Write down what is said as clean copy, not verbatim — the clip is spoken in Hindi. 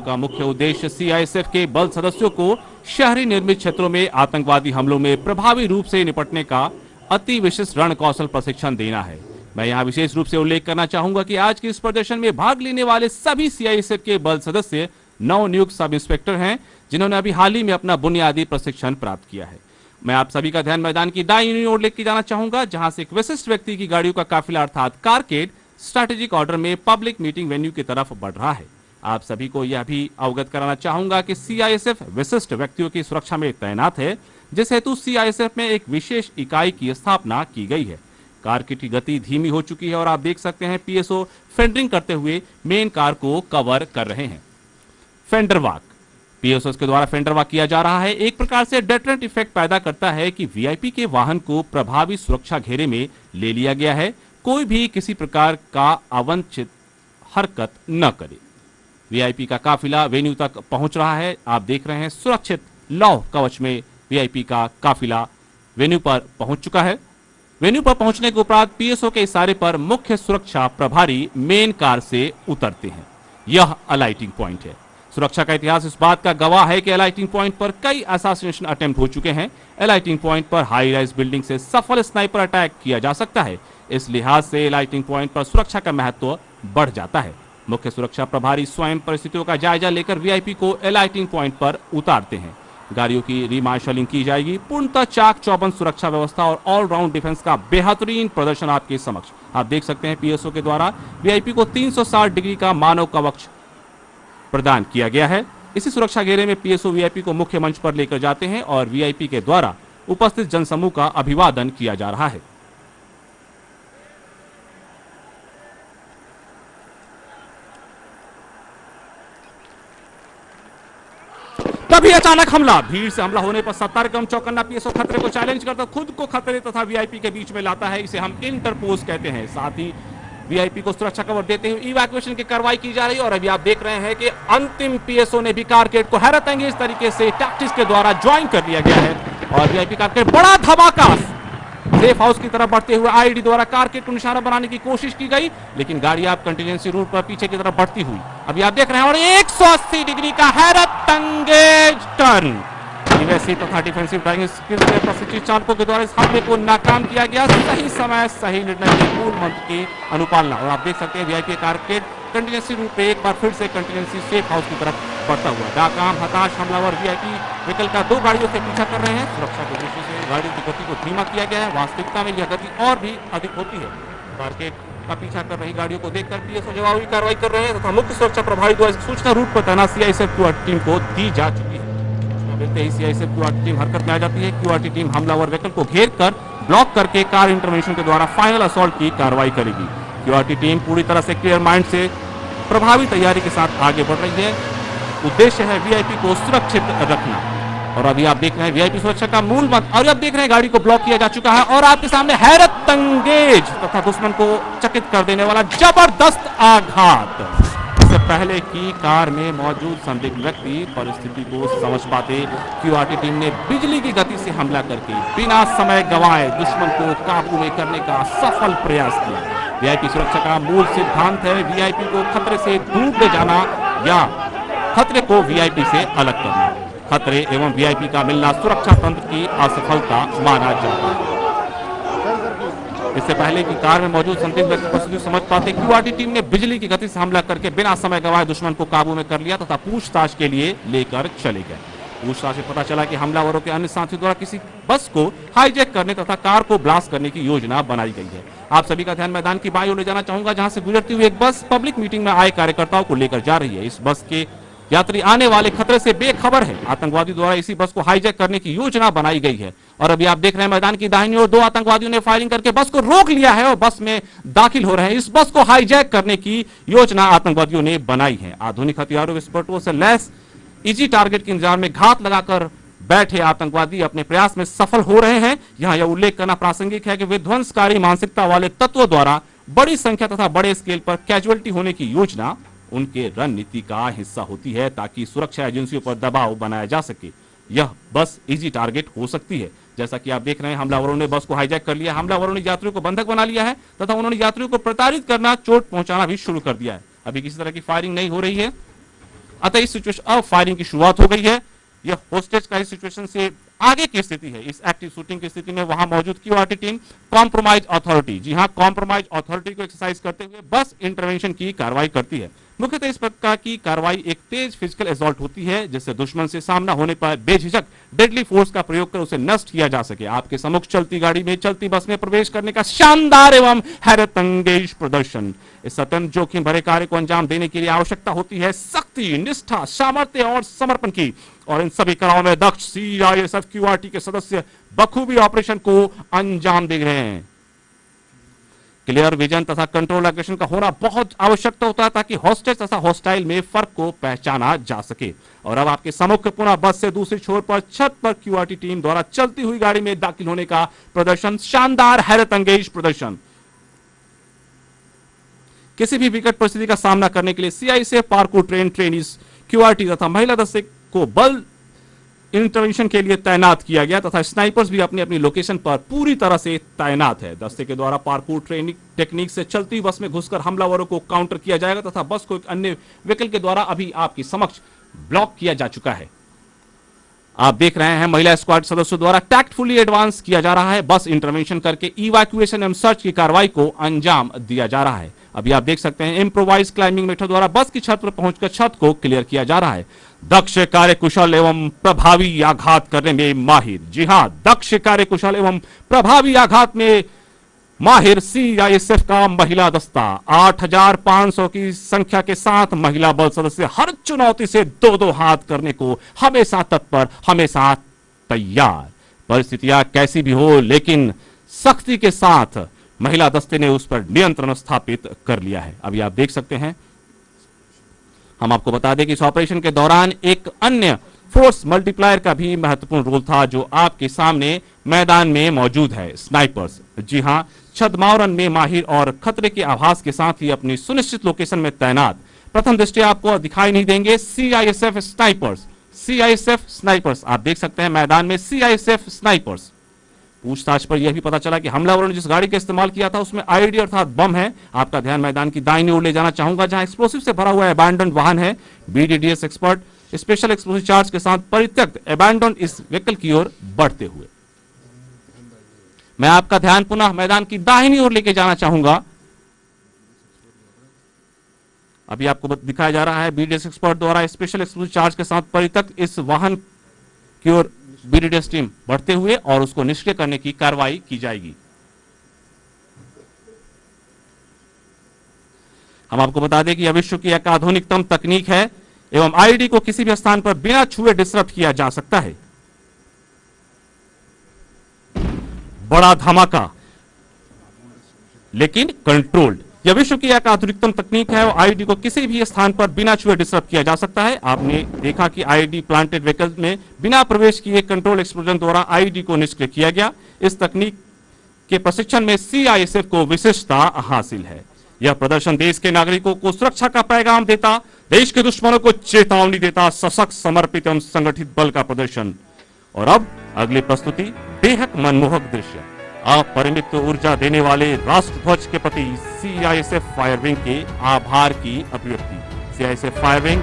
का मुख्य उद्देश्य सीआईएसएफ के बल सदस्यों को शहरी निर्मित क्षेत्रों में आतंकवादी हमलों में प्रभावी रूप से निपटने का अति विशिष्ट रण कौशल प्रशिक्षण देना है। मैं यहाँ विशेष रूप से उल्लेख करना चाहूंगा कि आज के इस प्रदर्शन में भाग लेने वाले सभी सीआईएसएफ के बल सदस्य नवनियुक्त सब इंस्पेक्टर हैं, जिन्होंने अभी हाल ही में अपना बुनियादी प्रशिक्षण प्राप्त किया है। मैं आप सभी का ध्यान मैदान की दाईं ओर लेकर जाना चाहूंगा, जहां से एक विशिष्ट व्यक्ति की गाड़ियों का काफिला अर्थात कारकेड स्ट्रैटेजिक ऑर्डर में पब्लिक मीटिंग वेन्यू की तरफ बढ़ रहा है। आप सभी को यह भी अवगत कराना चाहूंगा कि सीआईएसएफ विशिष्ट व्यक्तियों की सुरक्षा में तैनात है, जिस हेतु सीआईएसएफ में एक विशेष इकाई की स्थापना की गई है। कारकेड की गति धीमी हो चुकी है और आप देख सकते हैं पीएसओ फेंडरिंग करते हुए मेन कार को कवर कर रहे हैं। फेंडर वॉक पीएसओ के द्वारा फेंडर वॉक किया जा रहा है। एक प्रकार से डेटरेंट इफेक्ट पैदा करता है कि वीआईपी के वाहन को प्रभावी सुरक्षा घेरे में ले लिया गया है, कोई भी किसी प्रकार का अवांछित हरकत न करे। वीआईपी का काफिला वेन्यू तक पहुंच रहा है। आप देख रहे हैं सुरक्षित लौह कवच में वीआईपी का काफिला वेन्यू पर पहुंच चुका है। वेन्यू पर पहुंचने के उपरांत पीएसओ के इशारे पर मुख्य सुरक्षा प्रभारी मेन कार से उतरते हैं। यह अलाइटिंग पॉइंट है। सुरक्षा का इतिहास इस बात का गवाह है कि अलाइटिंग पॉइंट पर कई असैसिनेशन अटेम्प्ट हो चुके हैं। अलाइटिंग पॉइंट पर हाई राइज बिल्डिंग से सफल स्नाइपर अटैक किया जा सकता है। इस लिहाज से अलाइटिंग पॉइंट पर सुरक्षा का महत्व बढ़ जाता है। मुख्य सुरक्षा प्रभारी स्वयं परिस्थितियों का जायजा लेकर वीआईपी को अलाइटिंग पॉइंट पर उतारते हैं। गाड़ियों की रीमार्शलिंग की जाएगी। पूर्णतः चाक चौबंद सुरक्षा व्यवस्था और ऑलराउंड डिफेंस का बेहतरीन प्रदर्शन आपके समक्ष। आप देख सकते हैं पीएसओ के द्वारा वीआईपी को 360 डिग्री का मानव कवच प्रदान किया गया है। इसी सुरक्षा घेरे में पीएसओ वीआईपी को मुख्य मंच पर लेकर जाते हैं और वीआईपी के द्वारा उपस्थित जनसमूह का अभिवादन किया जा रहा है। तभी अचानक हमला। भीड़ से हमला होने पर सतर्क एवं चौकन्ना पीएसओ खतरे को चैलेंज करता खुद को खतरे तथा वीआईपी के बीच में लाता है। इसे हम इंटरपोज कहते हैं। साथ ही वीआईपी को सुरक्षा कवर देते हुए इवैक्यूएशन की कार्रवाई की जा रही है और अभी आप देख रहे हैं कि अंतिम पीएसओ ने भी कारकेड को हैरत अंगेज तरीके से टैक्टिक्स के द्वारा ज्वाइन कर लिया गया है और वीआईपी कारकेड बड़ा धमाका सेफ हाउस की तरफ बढ़ते हुए आईडी द्वारा कारकेड को निशाना बनाने की कोशिश की गई, लेकिन गाड़ी आप कंटिजेंसी रूट पर पीछे की तरफ बढ़ती हुई अभी आप देख रहे हैं और 180 डिग्री का हैरत अंगेज टर्न तथा डिफेंसिव ड्राइविंग स्किल से प्रशिक्षित चालकों के द्वारा इस हमले को नाकाम किया गया। सही समय सही निर्णय के मूल मंत्र की अनुपालना। और आप देख सकते हैं वीआईपी कारकेड कंटिजेंसी रूट पे एक बार फिर से कंटिजेंसी सेफ हाउस की तरफ बढ़ता हुआ। नाकाम हताश हमलावर वीआईपी व्हीकल का 2 गाड़ियों से पीछा कर रहे हैं। सुरक्षा की दृष्टि से गाड़ियों की गति को धीमा किया गया है। वास्तविकता में यह गति और भी अधिक होती है। कारकेड का पीछा कर रही गाड़ियों को देखकर पीएसओ जवाबी कार्रवाई कर रहे हैं तथा मुख्य सुरक्षा प्रभारी द्वारा सूचना रूट पर तैनात सीआईएसएफ टीम को दी जा चुकी है। मिलते ही सीआईएसएफ क्यूआरटी टीम हरकत में आ जाती है। क्यूआरटी टीम हमलावर व्हीकल को घेर कर ब्लॉक करके कार इंटरवेंशन के द्वारा फाइनल असॉल्ट की कार्रवाई करेगी। क्यूआरटी टीम पूरी तरह से क्लियर माइंड से प्रभावी तैयारी के साथ आगे बढ़ रही है। उद्देश्य है वीआईपी को सुरक्षित रखना। और अभी आप देख रहे हैं वीआईपी सुरक्षा का मूल मंत्र। और अब देख रहे हैं गाड़ी को ब्लॉक किया जा चुका है और आपके सामने हैरत अंगेज तथा दुश्मन को चकित कर देने वाला जबरदस्त आघात। इससे पहले कि कार में मौजूद संदिग्ध व्यक्ति परिस्थिति को समझ पाते, क्यूआरटी टीम ने बिजली की गति से हमला करके बिना समय गंवाए दुश्मन को काबू में करने का सफल प्रयास किया। वीआईपी सुरक्षा का मूल सिद्धांत है वीआईपी को खतरे से दूर ले जाना या खतरे को वीआईपी से अलग करना। खतरे एवं वीआईपी का मिलना सुरक्षा तंत्र की असफलता माना जाता है। इससे पहले कि कार में मौजूद संदिग्ध व्यक्ति परिस्थिति समझ पाते, क्यूआरटी टीम ने बिजली की गति से हमला करके बिना समय गंवाए दुश्मन को काबू में कर लिया तथा पूछताछ के लिए लेकर चले गए। पूछताछ में पता चला कि हमलावरों के अन्य साथियों द्वारा किसी बस को हाईजैक करने तथा कार को ब्लास्ट करने की योजना बनाई गई है। आप सभी का ध्यान मैदान की बाईं ओर ले जाना चाहूंगा, जहां से गुजरती हुई एक बस पब्लिक मीटिंग में आए कार्यकर्ताओं को लेकर जा रही है। इस बस के यात्री आने वाले खतरे से बेखबर है। आतंकवादियों द्वारा इसी बस को हाईजैक करने की योजना बनाई गई है और अभी आप देख रहे हैं मैदान की दाहिनी ओर 2 आतंकवादियों ने फायरिंग करके बस को रोक लिया है और बस में दाखिल हो रहे हैं। इस बस को हाईजैक करने की योजना आतंकवादियों ने बनाई है। आधुनिक हथियारों विस्फोटकों से लैस इजी टारगेट के इंतजार में घात लगाकर बैठे आतंकवादी अपने प्रयास में सफल हो रहे हैं। यहां यह उल्लेख करना प्रासंगिक है कि विध्वंसकारी मानसिकता वाले तत्वों द्वारा बड़ी संख्या तथा बड़े स्केल पर कैजुअलिटी होने की योजना उनके रणनीति का हिस्सा होती है ताकि सुरक्षा एजेंसियों पर दबाव बनाया जा सके। यह बस इजी टारगेट हो सकती है। जैसा कि आप देख रहे हैं हमलावरों ने बस को हाईजैक कर लिया। हमलावरों ने यात्रियों को बंधक बना लिया है तथा उन्होंने यात्रियों को प्रताड़ित करना, चोट पहुंचाना भी शुरू कर दिया है। अभी किसी तरह की फायरिंग नहीं हो रही है। अतः इस सिचुएशन अब फायरिंग की शुरुआत हो गई है। यह होस्टेज का इस सिचुएशन से आगे की स्थिति है। इस एक्टिव शूटिंग की स्थिति में वहां मौजूद क्यूआरटी टीम कॉम्प्रोमाइज अथॉरिटी, जी हां, कॉम्प्रोमाइज अथॉरिटी को एक्सरसाइज करते हुए बस इंटरवेंशन की कार्रवाई करती है। मुख्यतः इस प्रकार की कार्रवाई एक तेज फिजिकल असॉल्ट होती है जिससे दुश्मन से सामना होने पर बेझिझक डेडली फोर्स का प्रयोग कर उसे नष्ट किया जा सके। आपके सम्मुख चलती गाड़ी में, चलती बस में प्रवेश करने का शानदार एवं हैरतअंगेज प्रदर्शन। इस अत्यंत जोखिम भरे कार्य को अंजाम देने के लिए आवश्यकता होती है शक्ति, निष्ठा, सामर्थ्य और समर्पण की, और इन सभी कलाओं में दक्ष सीआईएसएफ क्यूआरटी के सदस्य बखूबी ऑपरेशन को अंजाम दे रहे हैं। क्लियर विजन तथा कंट्रोल एग्रेशन का होना बहुत आवश्यकता होता है ताकि हॉस्टेज तथा हॉस्टाइल में फर्क को पहचाना जा सके। और अब आपके सम्मुख पुनः बस से दूसरी छोर पर छत पर क्यूआरटी टीम द्वारा चलती हुई गाड़ी में दाखिल होने का प्रदर्शन, शानदार हैरतअंगेज प्रदर्शन। किसी भी विकट परिस्थिति का सामना करने के लिए CISF parkour train trainees QRT तथा महिला दस्ते को बल इंटरवेंशन के लिए तैनात किया गया तथा स्नाइपर्स भी अपनी अपनी लोकेशन पर पूरी तरह से तैनात है। दस्ते के द्वारा पार्कोर ट्रेनिंग टेक्निक से चलती बस में घुसकर हमलावरों को काउंटर किया जाएगा तथा बस को एक अन्य व्हीकल के द्वारा अभी आपके समक्ष ब्लॉक किया जा चुका है। आप देख रहे हैं महिला स्क्वाड सदस्यों द्वारा टैक्टफुली एडवांस किया जा रहा है। बस इंटरवेंशन करके इवैक्यूएशन एवं सर्च की कार्रवाई को अंजाम दिया जा रहा है। अभी आप देख सकते हैं इम्प्रोवाइज क्लाइंबिंग मेथड द्वारा बस की छत पर पहुंचकर छत को क्लियर किया जा रहा है। दक्ष, कार्यकुशल एवं प्रभावी आघात करने में माहिर, जी हां, दक्ष, कार्यकुशल एवं प्रभावी आघात में माहिर सीआईएसएफ का महिला दस्ता 8500 की संख्या के साथ महिला बल सदस्य हर चुनौती से दो दो हाथ करने को हमेशा तत्पर, हमेशा तैयार। परिस्थितियां कैसी भी हो लेकिन सख्ती के साथ महिला दस्ते ने उस पर नियंत्रण स्थापित कर लिया है। अभी आप देख सकते हैं। हम आपको बता दें कि इस ऑपरेशन के दौरान एक अन्य फोर्स मल्टीप्लायर का भी महत्वपूर्ण रोल था जो आपके सामने मैदान में मौजूद है, स्नाइपर्स। जी हां, छद्मावरन में माहिर और खतरे के आभास के साथ ही अपनी सुनिश्चित लोकेशन में तैनात। प्रथम दृष्टि आपको दिखाई नहीं देंगे सीआईएसएफ स्नाइपर्स, सीआईएसएफ स्नाइपर्स। आप देख सकते हैं मैदान में सीआईएसएफ स्नाइपर्स। पूछताछ पर यह भी पता चला कि हमलावरों ने जिस गाड़ी का इस्तेमाल किया था उसमें आईडी अर्थात बम है। आपका ध्यान मैदान की दाहिनी ओर ले जाना चाहूंगा जहां एक्सप्लोसिव से भरा हुआ अबैंडन्ड वाहन है। BDDS expert special explosive charge के साथ परित्यक्त अबैंडन्ड इस व्हीकल की ओर बढ़ते हुए। मैं आपका ध्यान पुनः मैदान की दाहिनी ओर लेके जाना चाहूंगा। अभी आपको दिखाया जा रहा है बीडीडीएस एक्सपर्ट द्वारा स्पेशल एक्सप्लोसिव चार्ज के साथ परित्यक्त इस वाहन की ओर बीडीडीएस टीम बढ़ते हुए और उसको निष्क्रिय करने की कार्रवाई की जाएगी। हम आपको बता दें कि यह विश्व की एक आधुनिकतम तकनीक है एवं आईडी को किसी भी स्थान पर बिना छुए डिसरप्ट किया जा सकता है। बड़ा धमाका लेकिन कंट्रोल्ड। यह विश्व की एक आधुनिकतम तकनीक है और आईडी को किसी भी स्थान पर बिना छुए डिसरप्ट किया जा सकता है। आपने देखा कि आईडी प्लांटेड व्हीकल में बिना प्रवेश किए कंट्रोल एक्सप्लोजन द्वारा आईडी को निष्क्रिय किया गया। इस तकनीक के प्रशिक्षण में सीआईएसएफ को विशिष्टता हासिल है। यह प्रदर्शन देश के नागरिकों को सुरक्षा का पैगाम देता, देश के दुश्मनों को चेतावनी देता, सशक्त, समर्पित एवं संगठित बल का प्रदर्शन। और अब अगली प्रस्तुति बेहद मनमोहक दृश्य, अपरिमित ऊर्जा देने वाले राष्ट्रध्वज के प्रति सीआईएसएफ फायर विंग के आभार की अभिव्यक्ति। CISF fire wing